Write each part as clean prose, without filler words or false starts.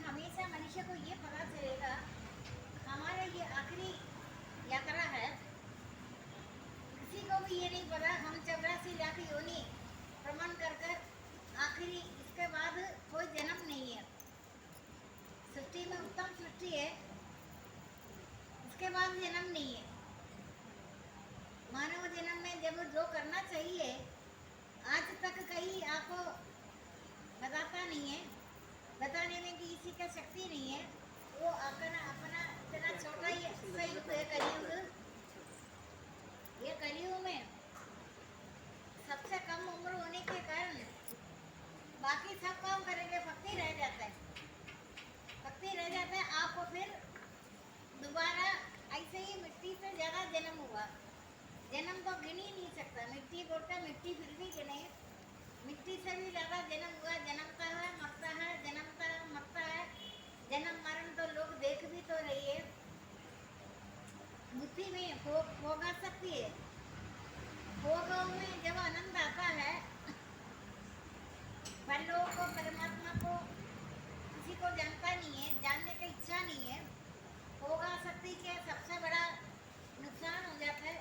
हमेशा मनुष्य को ये पता चलेगा हमारा ये आखिरी यात्रा है। किसी को भी ये नहीं पता हम 84 लाख योनि भ्रमण कर कर आखिरी इसके बाद कोई जन्म नहीं है। सृष्टि में उत्तम सृष्टि है, इसके बाद जन्म नहीं है। मानव जन्म में जब जो करना चाहिए आज तक कहीं आपको बताता नहीं है, बताने में किसी का शक्ति नहीं है। वो अपना अपना इतना छोटा ही युग है कलयुग। ये कलयुग में सबसे कम उम्र होने के कारण बाकी सब काम करेंगे, भक्ति रह जाता है, भक्ति रह जाता है। आपको फिर दोबारा ऐसे ही मिट्टी से ज़्यादा जन्म हुआ, जन्म तो गिन ही नहीं सकता। मिट्टी बोलता मिट्टी फिर भी गिने, मिट्टी से भी ज़्यादा जन्म हुआ। जन्मता है मरता है, जन्मता है मरता है। जन्म मरण तो लोग देख भी तो रही है, बुद्धि में भोग आ सकती है। भोगों में जब आनंद आता है, फलों को परमात्मा को किसी को जानता नहीं है, जानने की इच्छा नहीं है। भोग आ सकती के सबसे बड़ा नुकसान हो जाता है।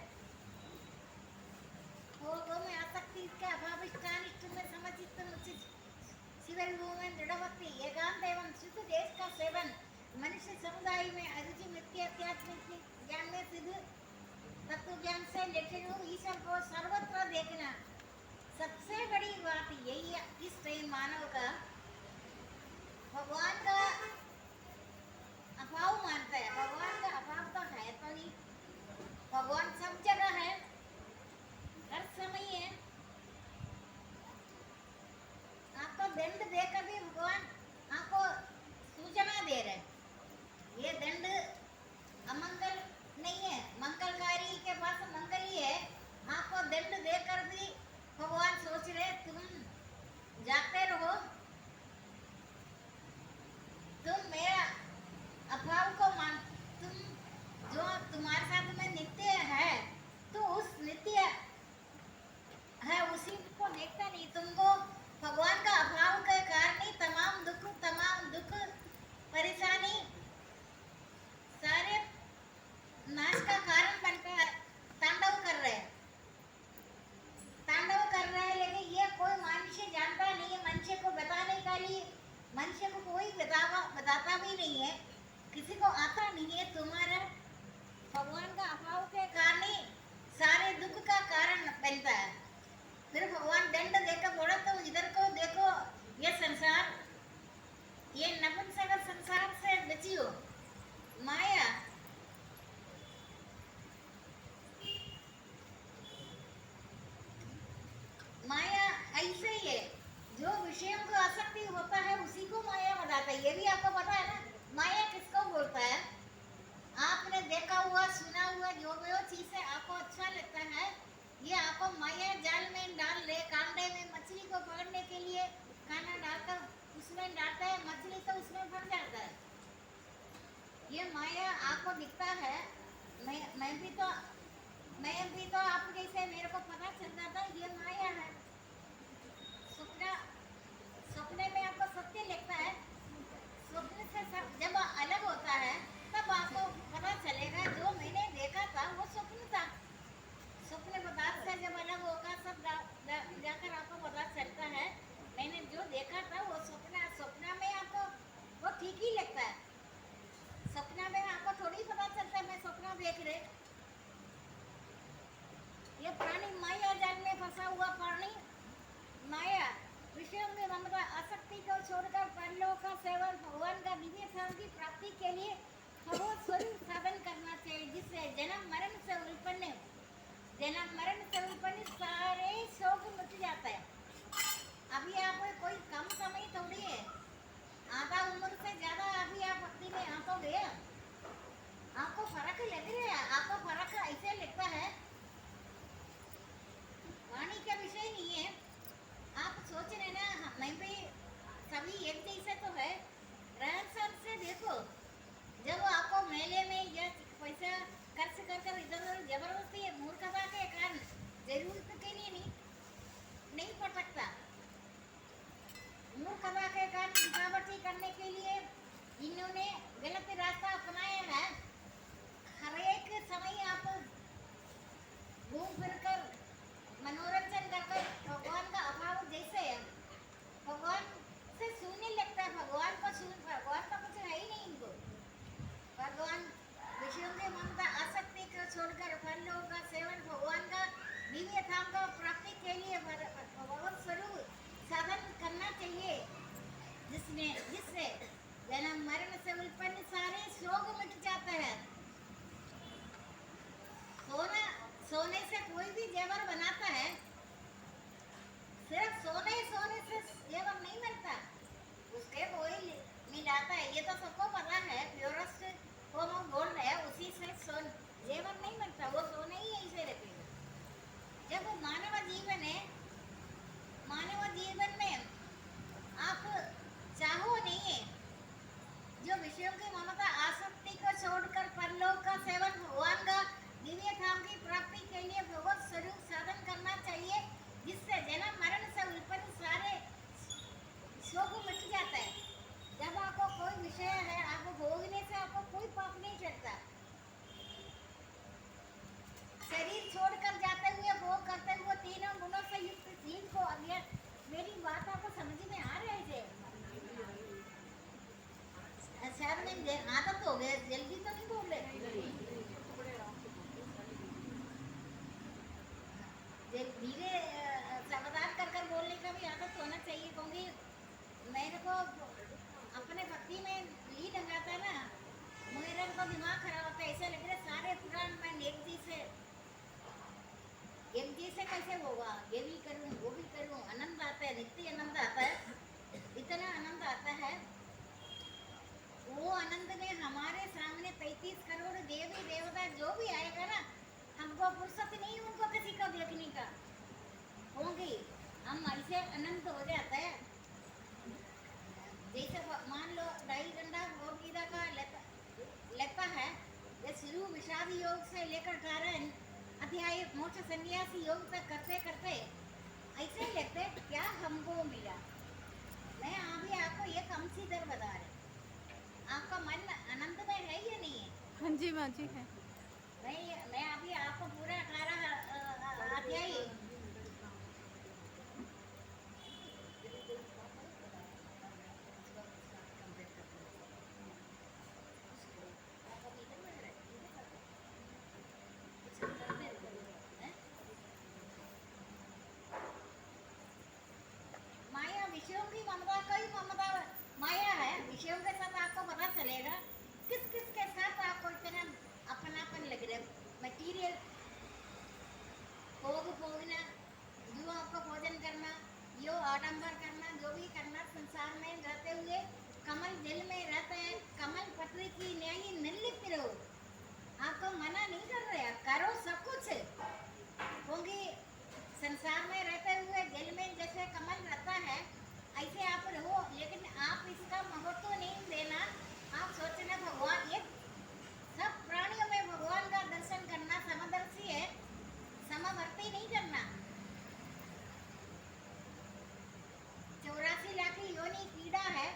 भोगों में आसक्ति के अभाव इष्टानिष्ट में समचित्त मुचित शिवल में दृढ़ भक्ति एकांत एवं शुद्ध देश का सेवन मनुष्य समुदाय में अरुचि मृत्यु अध्यात्मिक ज्ञान में सिद्ध तत्व ज्ञान से लेकर ईश्वर को सर्वत्र देखना सबसे बड़ी बात यही है। इस टाइम मानव का भगवान का अभाव मानता है। भगवान का अभाव तो है तो नहीं, भगवान सब जगह है, हर समय है। आपको दंड देकर भी भगवान आपको सूचना दे रहे हैं। ये दंड अमंगल नहीं है, मंगलकारी के पास मंगल ही है। आपको दंड देकर भी भगवान सोच रहे तुम जाते रहो, तुम मेरा अभाव को मान, तुम जो तुम्हारे साथ में नित्य है तो उस नित्य है उसी को देखता नहीं। तुमको भगवान का अभाव के कारण ही तमाम दुख परेशानी सारे नाश का कारण बनकर तांडव कर रहे हैं, तांडव कर रहे हैं। लेकिन ये कोई मनुष्य जानता नहीं है। मनुष्य को बताने का लिए मनुष्य को कोई बताता भी नहीं है, किसी को आता नहीं है। तुम्हारा भगवान का अभाव के कारण ही सारे दुख का कारण बनता है। फिर भगवान दंड देकर बोला तो इधर को देखो, ये संसार, ये नपुंसक संसार से बचियो। माया माया ऐसे ही है, जो विषयों को आसक्ति होता है उसी को माया बताता है। ये भी आपको पता है ना, माया किसको बोलता है। आपने देखा हुआ सुना हुआ जो भी चीज है आपको अच्छा लगता है, ये आपको माया जाल में डाल ले। कांडे में मछली को पकड़ने के लिए खाना डालकर उसमें डालता है, मछली तो उसमें फंस जाता है। ये माया आपको दिखता है। मैं भी तो आप जैसे मेरे को पता चलता था ये माया है। सपने में आपको सत्य लगता है, स्वप्न से सब जब अलग होता है तब आपको पता चलेगा जो मैंने देखा था वो स्वप्न था। स्वप्न पदार्थ से जब अलग होगा सब जाकर आपको पता चलता है मैंने जो देखा था वो स्वप्न में आपको वो ठीक ही लगता है। सपना में आपको थोड़ी पता चलता है मैं सपना देख रहे। ये प्राणी माया जाल में फंसा हुआ प्राणी माया विषयों में ममता आसक्ति को छोड़कर परलोक का सेवन भगवान का दिव्य धाम की प्राप्ति के लिए भगवत स्वरूप साधन करना चाहिए, जिससे जन्म मरण से सारे शोक मिट जाता है। अभी आप कोई कम समय थोड़ी है, आधा उम्र से ज्यादा अभी आप भक्ति में आ तो गए, आपको फर्क लग रहा है। आपको फर्क ऐसे लगता है वाणी का विषय नहीं है। आप सोच रहे ना मैं भी सभी एक जैसे तो है, रहन सहन से देखो। जब आपको मेले में या पैसा खर्च कर इधर उधर जबरदस्ती मूर्खता के कारण जरूरत के लिए नहीं पटकता, मूर्खता के कारण दिखावटी करने के लिए ये तो सबको पता है, प्योरेस्ट फॉर्म ऑफ गोल्ड है, उसी से सोन जेवर नहीं बनता, वो सोना ही ऐसे रहते हैं। जब मानव जीवन है, मानव जीवन में आप चाहो नहीं है, जो विषयों की ममता आसक्ति को छोड़कर परलोक का सेवन, भगवान का दिव्य धाम की प्राप्ति के लिए भगवत स्वरूप साधन करना चाहिए, जिससे जन्म मरण से उत्पन्न सारे शोक मिट जाता है। जब आपको कोई विषय है, आपको भोगने से आपको कोई पाप नहीं चढ़ता। शरीर छोड़कर जाते हुए, भोग करते हुए, तीनों गुणों से युक्त जीव को अज्ञान। मेरी बात आपको समझ में आ रही है? शायद मैं आदत हो गया, जल्दी तो नहीं बोल रहे, धीरे सावधान कर कर बोलने का भी आदत होना चाहिए, क्योंकि मेरे को अपने भक्ति में लीड लगाता है ना, मेरा तो दिमाग खराब होता है। ऐसा लग रहा है सारे पुराण मैं एक जी से कैसे होगा, ये भी करूँ वो भी करूँ, आनंद आता है, नित्य आनंद आता है, इतना आनंद आता है। वो आनंद में हमारे सामने 33 करोड़ देवी देवता जो भी आएगा ना, हमको फुर्सत नहीं उनको किसी को देखने का, होंगी हम ऐसे आनंद हो जाता है। जैसे मान लो 2.5 घंटा भगवद गीता का लेता है, ये शुरू विषाद योग से लेकर 18 अध्याय मोक्ष संन्यासी योग तक करते करते ऐसे लेते, क्या हमको मिला। मैं अभी आपको एक अंशीदर बता रहे, आपका मन आनंद में है या नहीं है? हाँ जी माँ जी है। मैं अभी आपको पूरा 18 अध्याय माया, विषयों की ममता, कई ममता माया है, विषयों के साथ आपको पता चलेगा किस किस के साथ आपको इतना अपनापन लग रहा है। मटीरियल भोगना, जो आपको भोजन करना, यो आडंबर करना, जो भी करना, संसार में रहते हुए कमल जल में रहते हैं, कमल पत्र की न्यायी निर्लिप्त रहो। आपको मना नहीं कर रहे, करो सब कुछ, क्योंकि संसार में रहते हुए जल में जैसे कमल रहता है ऐसे आप रहो, लेकिन आप इसका महत्व नहीं देना। आप सोचना भगवान, ये सब प्राणियों में भगवान का दर्शन करना, समदर्शी है, समवर्ती नहीं करना। 84 लाख योनि कीड़ा है,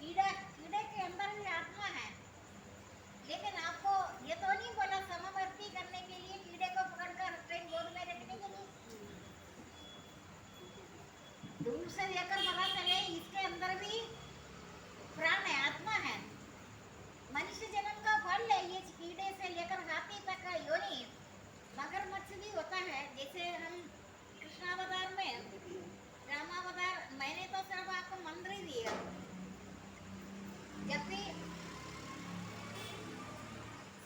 कीड़े के अंदर भी आत्मा है, लेकिन आपको ये तो नहीं बोला समवर्ती करने के लिए, कीड़े को पकड़कर ट्रेन बोर्ड में रखने के लिए। दूर से लेकर पता चले इसके अंदर भी प्राण है, आत्मा है। मनुष्य जन्म का फल है ये, कीड़े से लेकर हाथी तक का योनि। मगरमच्छ भी होता है, जैसे हम कृष्णावतार में, रामावतार, मैंने तो सिर्फ आपको मंत्र ही दिया। जब भी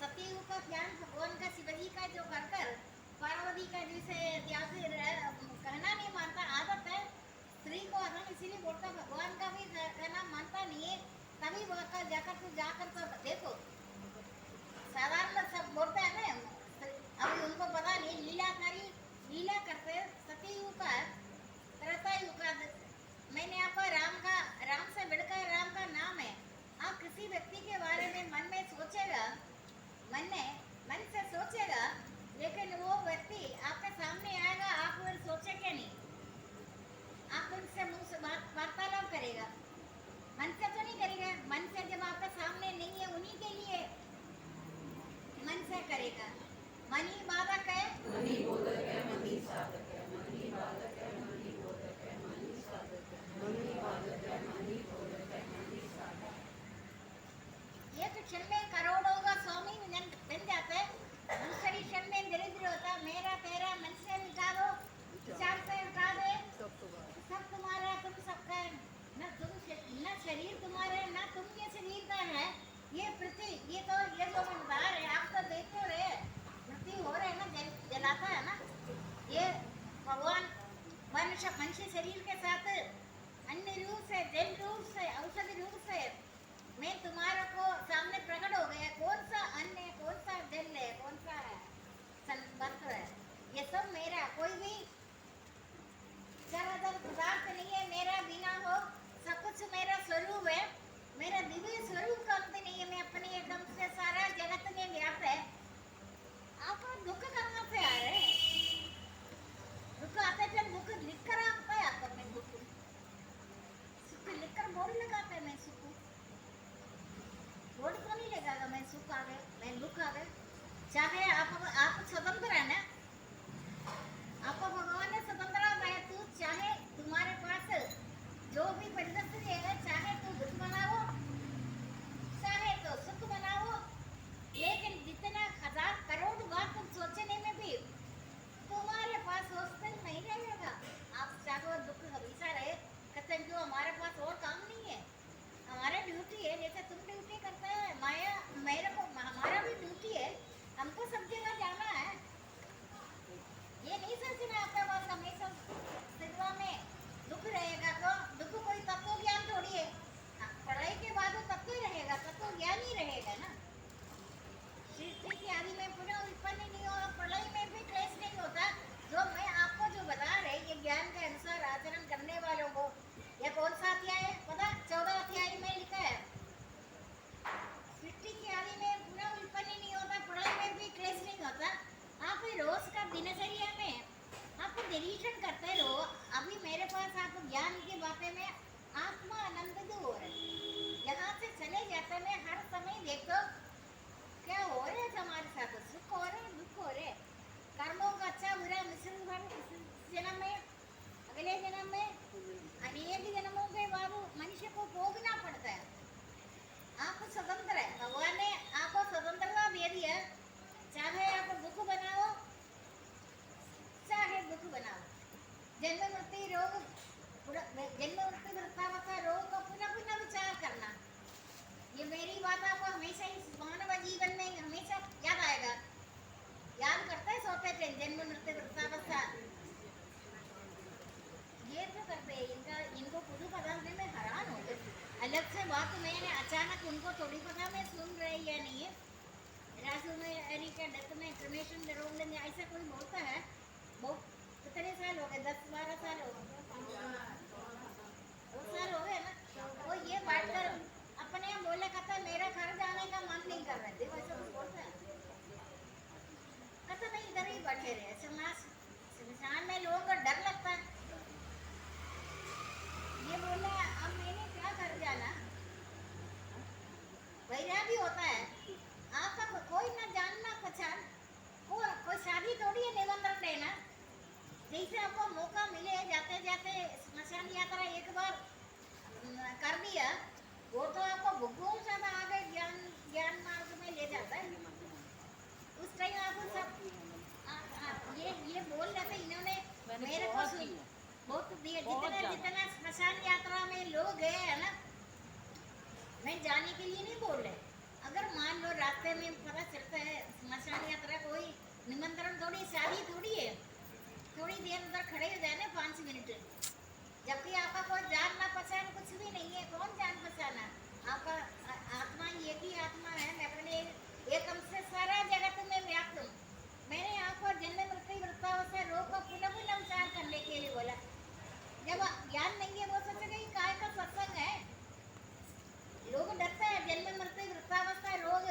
सतयुग का ध्यान भगवान का, शिव जी का जो कर पार्वती का जैसे कहना नहीं मानता, आदत है स्त्री को, हम इसीलिए बोलता भगवान का भी कहना मानता नहीं है, तभी जाकर तो देखो, साधारण सब बोलते हैं ना, अभी उनको पता नहीं, लीला करते सतयुग का, त्रेतायुग का। मैंने आपको राम से बढ़कर राम का नाम है। आप किसी व्यक्ति के बारे में मन में सोचेगा, मन से सोचेगा, लेकिन वो व्यक्ति आपके सामने आएगा, आप वो सोचेंगे नहीं, आप उनसे मुंह से वार्तालाप करेगा, मन से तो नहीं करेगा। मन से जब आपके सामने नहीं है, उन्हीं के लिए मन से करेगा। मन ही बाधक है, मनी बोधक है, मनी साधक है, मनी बाधक है, मनी बोधक है, मनी साधक है, मनी बाधक है, मनी बोधक है, मनी साधक है। एक क्षण में करोड़ों का स्वामी बन जाता है, दूसरी क्षण में दरिद्र होता। मेरा तेरा मन से मिटा दो, विचार से उठा दे, सब तुम्हारा, तुम सबका, न शरीर तुम्हारे, न तुम ये शरीर का है। ये पृथ्वी, ये जो मंदार है, आप तो देखते रहे, मृत्यु हो रहे ना, जलाता है ना, ये भगवान मनुष्य शरीर के साथ अन्य रूप से, जल रूप से, औषधि रूप से मैं तुम्हारे सुख आ गए, मैं दुख आ गए। चाहे आप स्वतंत्र है ना, आपको भगवान ने स्वतंत्रता दिया। तू चाहे तुम्हारे पास जो भी परिस्थिति है, चाहे तू दुख बनाओ चाहे तो सुख बनाओ, लेकिन जितना 1000 करोड़ बार तुम सोचने में भी तुम्हारे पास हौसला नहीं रहेगा। आप चाहो दुख हमेशा रहे, कहते हैं जो हमारे पास और काम नहीं है, हमारा ड्यूटी है। जैसे तुम ड्यूटी करते हैं माया, मेरे को हमारा भी ड्यूटी है, हमको सब जगह जाना है। ये नहीं सोचना आपका पास हमेशा सिद्धवा में दुख रहेगा। तो दुख कोई तत्व ज्ञान थोड़ी है। पढ़ाई के बाद वो तत्व ही रहेगा, तत्व ज्ञान ही रहेगा ना। सृष्टि की आदि में पुनः उत्पन्न नहीं हो, प्रलय में भी क्लेश नहीं होता। जो मैं आपको जो बता रहे, ये ज्ञान के अनुसार आचरण करने वालों को, यह कौन सा अध्याय है पता? 14 अध्याय में लिखा है, सृष्टि की आदि में पुनः उत्पन्न नहीं होता, प्रलय में भी क्लेश नहीं होता। आप रोज का दिनचर्या में आप निरीक्षण करते रहो। अभी मेरे पास आप ज्ञान की बातें में आत्मा आनंदित हो रही, यहाँ से चले जाते में हर समय देखो क्या हो रहा है हमारे साथ, सुख हो रहे दुख हो रहे, कर्मों का अच्छा बुरा मिश्रण भर इस जन्म में, अगले जन्म में, अनेक जन्मों के बाद मनुष्य को भोगना पड़ता है। आप स्वतंत्र है, भगवान ने आपको स्वतंत्रता दे दी है। चाहे आप दुख बनाओ चाहे दुख बनाओ, जन्म मृत्यु रोग, जन्म मृत्यु वृद्धावस्था रोग का पुनः पुनः विचार करना। ये मेरी बात आपको हमेशा इस मानव जीवन में हमेशा याद आएगा। याद करते हैं सोते थे, जन्म मृत्यु वृद्धावस्था ये तो करते हैं। इनको खुद पता नहीं, मैं हैरान हो गई। अलग से बात मैंने अचानक उनको थोड़ी पता मैं सुन रही या नहीं है। राजू में अरी का डेथ में क्रिमेशन करोगे ऐसा कोई बोलता है। बहुत कितने साल हो गए, 10-12 साल हो गए, 2 साल हो गए ना। वो ये बात कर अपने यहाँ बोले, कहता मेरा घर जाने का मन नहीं कर रहा। देखो ऐसा कुछ बोलता है, कहता नहीं इधर ही बैठे रहे। शमशान में लोगों को डर लगता है। ये बोले अब मैंने क्या कर जाना, वैरागी होता है। आपका कोई ना जानना पहचान, कोई शादी थोड़ी है निमंत्रण देना। जैसे आपको मौका मिले जाते जाते स्मशान यात्रा एक बार कर दिया, वो तो आपको बहुत ज्यादा आगे ज्ञान मार्ग में ले जाता है। उस टाइम आपको सब ये बोल रहे थे इन्होंने मेरे को बहुत दिया। जितना स्मशान यात्रा में लोग गए हैं ना, मैं जाने के लिए नहीं बोल रहे। अगर मान लो रास्ते में पता चलता है स्मशान यात्रा कोई निमंत्रण थोड़ी, शादी थोड़ी है, थोड़ी देर उधर खड़े हो जाए ना 5 मिनट, जबकि आपका कोई जान ना पहचान कुछ भी नहीं है। कौन जान पहचाना? आपका आत्मा एक ही आत्मा है। मैं अपने एक से सारा जगत में व्याप्त हूँ। मैंने आपको जन्म मृत्यु वृद्धावस्था रोग को पुनः पुनः विचार करने के लिए बोला। जब ज्ञान नहीं है वो सोचेगा काय का सत्संग है। लोग डरते हैं जन्म मृत्यु वृद्धावस्था रोग,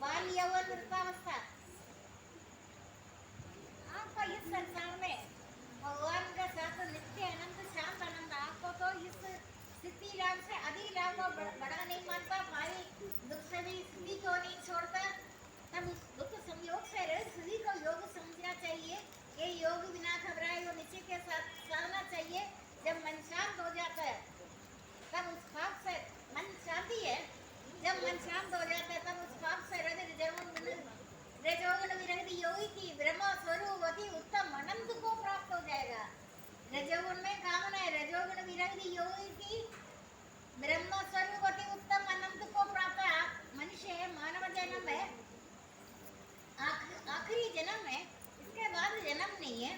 बाल यौवन वृद्धावस्था। आपका इस संसार में भगवान का साथ नित्य अनंत शांत आनंद। आपको तो इस स्थिति लाभ से अधिक लाभ को बड़ा नहीं मानता। भाई दुख से भी स्थिति को नहीं छोड़ता, तब उस दुख संयोग से रहे स्थिति को योग समझना चाहिए। ये योग बिना घबराए वो निश्चय के साथ चलना चाहिए। जब मन शांत हो जाता है तब उस पाप से मन शांति है। जब मन शांत हो जाता है तब उस पाप से रजोगुण विरहित योगी की ब्रह्म स्वरूप अति उत्तम अनंत को प्राप्त हो जाएगा। रजोगुण में कामना है, रजोगुण विरहित योगी की ब्रह्म स्वरूप अति उत्तम अनंत को प्राप्त है। मनुष्य है, मानव जन्म है, आखिरी जन्म है, इसके बाद जन्म नहीं है।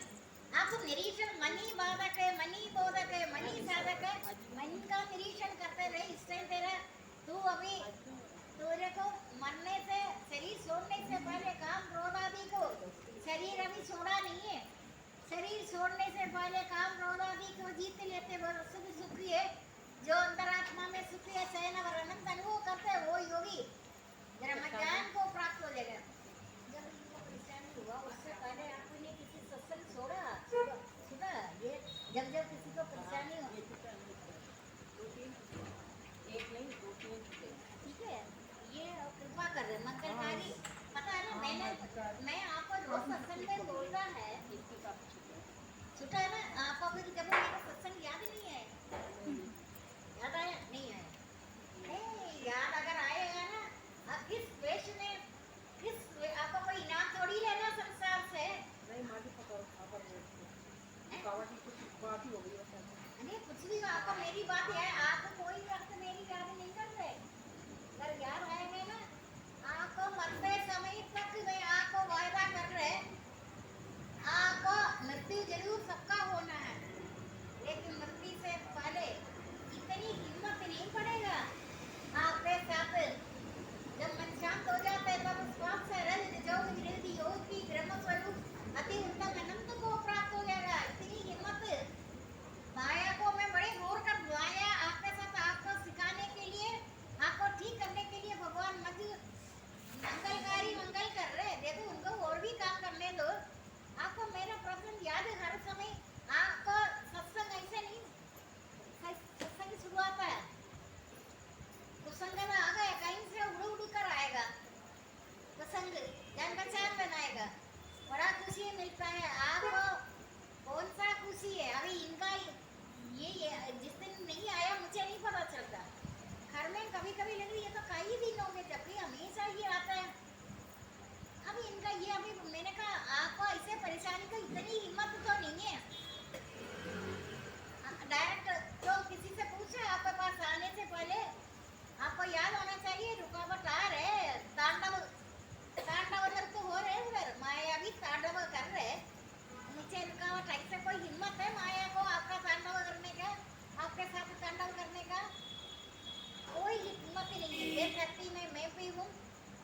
आप निरीक्षण मन ही बाधक है, मन ही बोधक है, मन ही साधक है। मन का निरीक्षण करते रहे। इस टाइम तेरा तू अभी तेरे को मरने से, शरीर छोड़ने से पहले काम क्रोध आदि को, शरीर अभी छोड़ा नहीं है। शरीर छोड़ने से पहले काम क्रोध आदि को जीत लेते सुख सुखी है। जो अंतरात्मा में सुख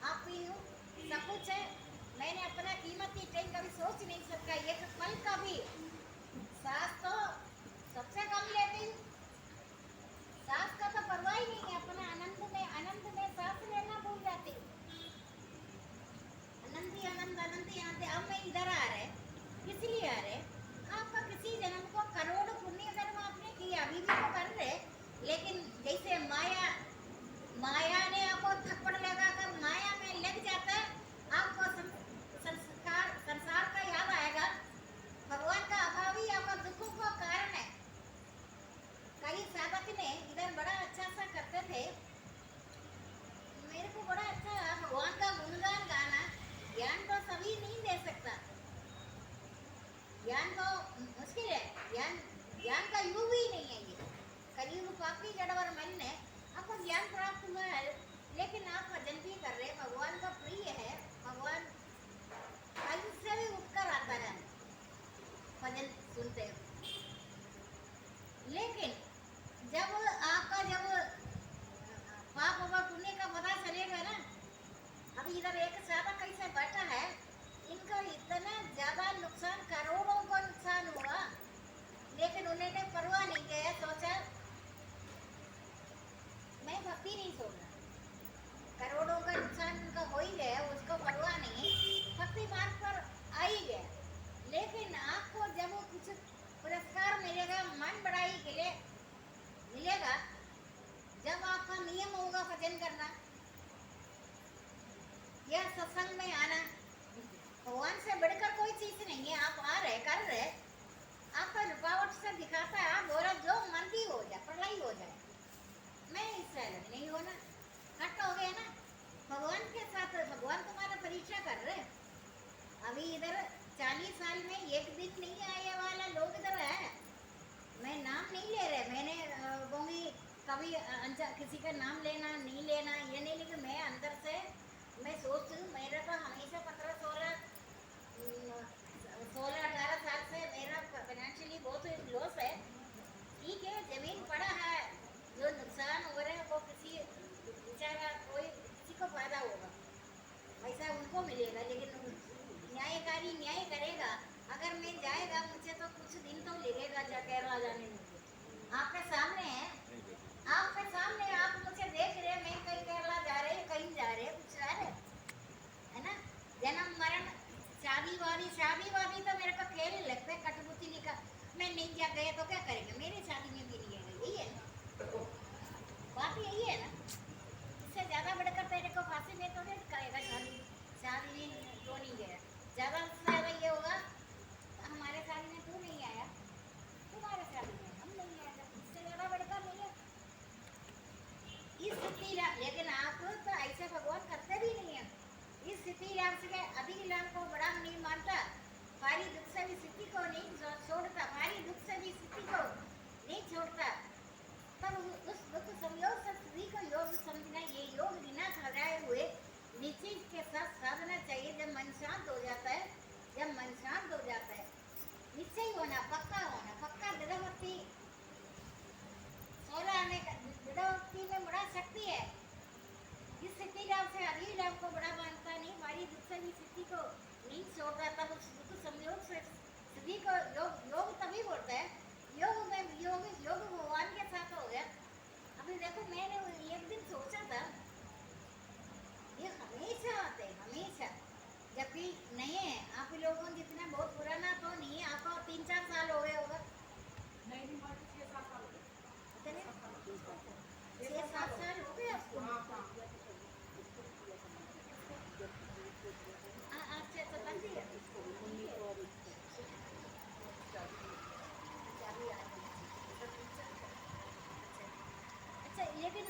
आप भी हूँ, सब कुछ है। मैंने अपना कीमती टाइम कभी सोच नहीं सकता, एक पल का भी। सांस तो सबसे कम लेती हूँ, सांस का तो परवाह ही नहीं है। अपना आनंद में सांस लेना भूल जाती हूँ। आनंद ही आनंद, आनंद ही आनंद। अब मैं इधर आ रहे, किस लिए आ रहे? आपका किसी जन्म को करोड़ पुण्य कर्म आपने किया, अभी भी तो कर रहे। लेकिन जैसे माया माया ने आपको थप्पड़ लगाकर माया में लग जाता है, आपको संसार का याद आएगा। भगवान का अभाव ही आपका दुखों का कारण है। कई साधक ने इधर बड़ा अच्छा सा करते थे, मेरे को बड़ा अच्छा भगवान का गुणगान गाना। ज्ञान तो सभी नहीं दे सकता, ज्ञान तो मुश्किल है। ज्ञान का युग ही नहीं है ये। कलयुग पापी जड़वर मन ने आपको ज्ञान प्राप्त हुआ है, लेकिन आप भजन भी कर रहे, भगवान का प्रिय है। भगवान कहीं से भी उठकर आता है, भजन सुनते हो। लेकिन जब आपका पाप और पुण्य का पता चलेगा ना, अभी इधर एक साधक कैसे बैठा है, इनका इतना ज्यादा नुकसान, करोड़ों का नुकसान हुआ, लेकिन उन्होंने परवाह नहीं किया। सोचा मैं भक्ति नहीं छोड़ना, करोड़ों का नुकसान उनका हो ही गया, उसको परवाह नहीं, भक्ति मार्ग पर आ ही गया। लेकिन आपको जब वो कुछ पुरस्कार मिलेगा, मन बढ़ाई के लिए मिलेगा, जब आपका नियम होगा भजन करना या सत्संग में आना, भगवान से बढ़कर कोई चीज नहीं है। आप आ रहे, कर रहे, आपका रुकावट से दिखाता है, आप बोला जो मंदी हो जाए, प्रलय हो जाए, मैं इससे अलग नहीं होना। हट हो गया ना, भगवान के साथ भगवान तुम्हारा परीक्षा कर रहे। अभी इधर 40 साल में एक दिन नहीं आने वाला लोग इधर है। मैं नाम नहीं ले रहे, मैंने कहूँगी कभी किसी का नाम लेना नहीं लेना ये नहीं, लेकिन मैं अंदर से मैं सोचती हूँ, मेरा तो हमेशा 16-18 साल से मेरा फाइनेंशियली बहुत लॉस है। ठीक है, जमीन पड़ा है, जो नुकसान हो रहा है वो किसी बेचारा कोई किसी को फायदा होगा, पैसा उनको मिलेगा, लेकिन न्यायकारी न्याय करेगा। अगर मैं जाएगा, मुझे तो कुछ दिन तो लगेगा केरला जाने में। आपके सामने है, आपके सामने, आप मुझे देख रहे, मैं कहीं केरला जा रहे, कहीं जा रहे, कुछ जा रहे, है ना। जन्म मरण शादी वादी तो मेरे को खेल लगता है, कठपुतली लिखा। मैं नहीं जा गया तो क्या करेंगे, मेरी शादी में भी नहीं है, यही है ना बात, यही है ना। इससे ज्यादा बढ़कर तेरे को फांसी में तो नहीं करेगा, शादी में तो नहीं गया। ज्यादा से ज्यादा ये होगा, हमारे शादी में तू नहीं आया, तुम्हारे शादी में हम नहीं आएगा, इससे ज्यादा बढ़कर नहीं है। इस स्थिति, लेकिन आप तो ऐसे भगवान करते भी नहीं है। इस स्थिति से अधिक लाभ को बड़ा नहीं मानता, भारी दुख से भी स्थिति को नहीं छोड़ता, भारी दुख से भी स्थिति को नहीं छोड़ता। तब उस दुख संयोग से स्थिति को योग समझना, ये योग बिना घबराए हुए निश्चय के साथ साधना चाहिए। जब मन शांत हो जाता है, जब मन शांत हो जाता है, निश्चय होना, पक्का दृढ़भक्ति, 16 आने का दृढ़भक्ति में बड़ा शक्ति है। इस स्थिति लाभ से अगली लाभ को बड़ा मानता नहीं, भारी दुख से भी स्थिति को नहीं छोड़ता। तब उस दुख संयोग से स्थिति को योग तभी बोलता है। योग भगवान के साथ हो गया। अभी देखो, मैंने एक दिन सोचा था, ये हमेशा आते, हमेशा, जबकि नहीं है। आप लोगों जितना बहुत पुराना तो नहीं है, आपको 3-4 साल हो गए होगा। नहीं 6-7 साल हो गए। 6-7 साल हो गए आपको। अच्छा तो बन दिया। अच्छा, लेकिन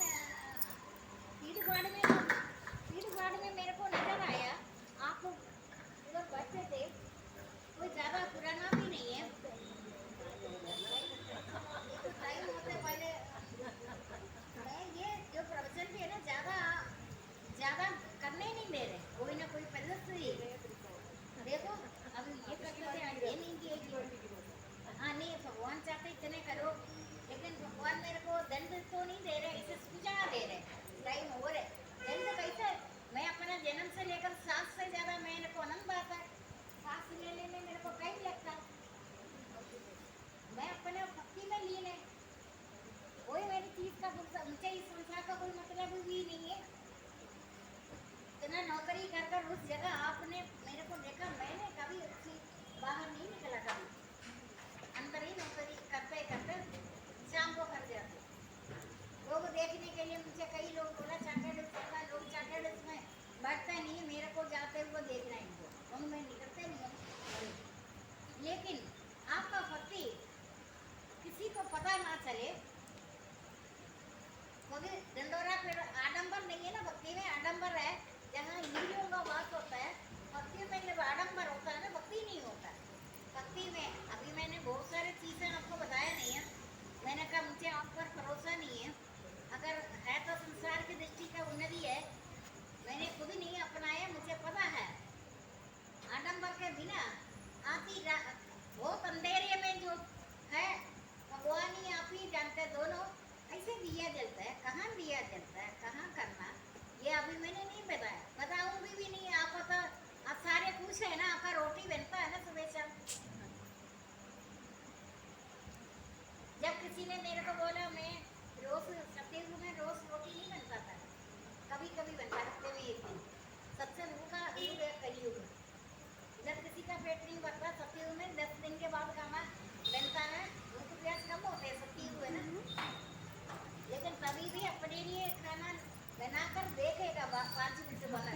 बनाकर देखेगा 5 मिनट बना।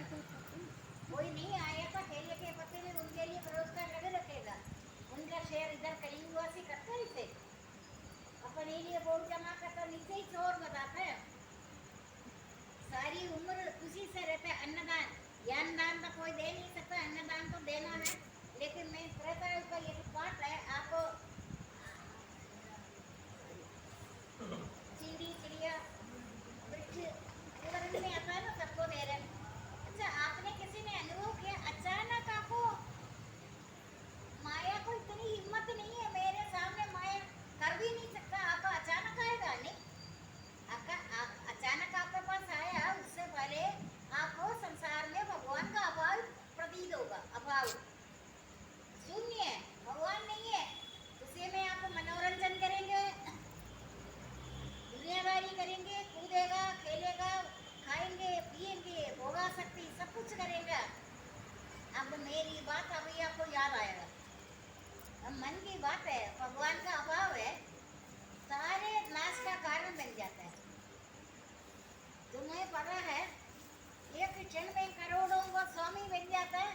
कोई नहीं आया था केले के पत्ते में उनके लिए परोसकर लगे रखेगा। उनका शेयर इधर कलिंगवासी करता है इसे अपने लिए वोट जमा करता नीचे ही चोर बताता है। सारी उम्र खुशी से रहता है। अन्नदान ज्ञानदान तो कोई दे नहीं सकता, अन्नदान तो देना है। लेकिन मैं कहता हूँ का ये पाठ है आपको चिड़ी चिड़िया वृक्ष उदाहरण में आता है ना सबको दे रहे हैं। अच्छा आपने किसी ने अनुभव किया अचानक आपको माया को इतनी हिम्मत नहीं है मेरे सामने माया कर भी नहीं सकता, आपका अचानक आएगा नहीं। अचानक आपके पास आया उससे पहले आपको संसार में भगवान का अभाव प्रतीत होगा। अभाव शून्य है, भगवान नहीं है। उसी में आप मनोरंजन करेंगे, दुनियादारी करेंगे, कूदेगा खेलेगा खाएंगे पिएंगे भोगा शक्ति सब कुछ करेगा। अब मेरी बात अभी आपको याद आएगा। अब मन की बात है, भगवान का अभाव है सारे नाश का कारण बन जाता है। तुम्हें पता है एक क्षण में करोड़ों का स्वामी बन जाता है,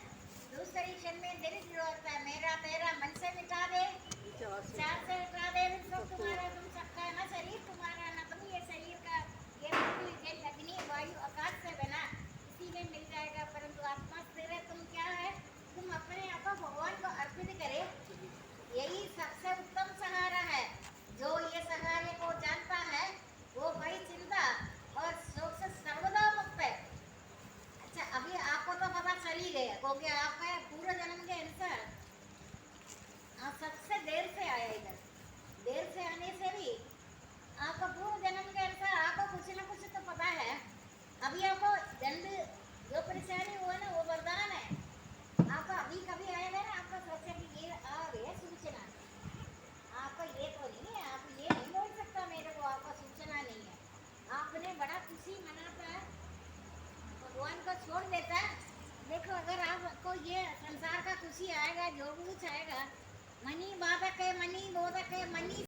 दूसरे क्षण में दरिद्र होता है। मेरा तेरा मन से मिटा दे, चार से मिटा दे, सब तुम्हारा तुम सबका ना शरीर तुम्हारा ना तुम ये शरीर का ये पृथ्वी जल अग्नि वायु आकाश से बना इसी में मिल जाएगा। परंतु आत्मा स्थिर है। तुम क्या है, तुम अपने आप को भगवान को अर्पित करे, यही सबसे उत्तम सहारा है। जो ये सहारे को जानता है वो भय चिंता और शोक से सर्वदा मुक्त है। अच्छा अभी आपको तो पता चल ही गया क्योंकि आपका पूरा जन्म के अनुसार आप सबसे देर से आया इधर। देर से आने से भी आपका पूर्व जन्म के अनुसार आपको कुछ ना कुछ तो पता है। अभी आपको दंड जो परेशानी हुआ ना वो वरदान है। आपका अभी कभी आएगा ना आपका सोचा कि ये आ गया सूचना, आपका ये तो नहीं है, आप ये नहीं बोल सकता मेरे को आपका सूचना नहीं है। आपने बड़ा खुशी मनाता है, भगवान को छोड़ देता है। देखो अगर आपको ये संसार का खुशी आएगा जो कुछ आएगा मनी बाधक है मनी बोधक है मनी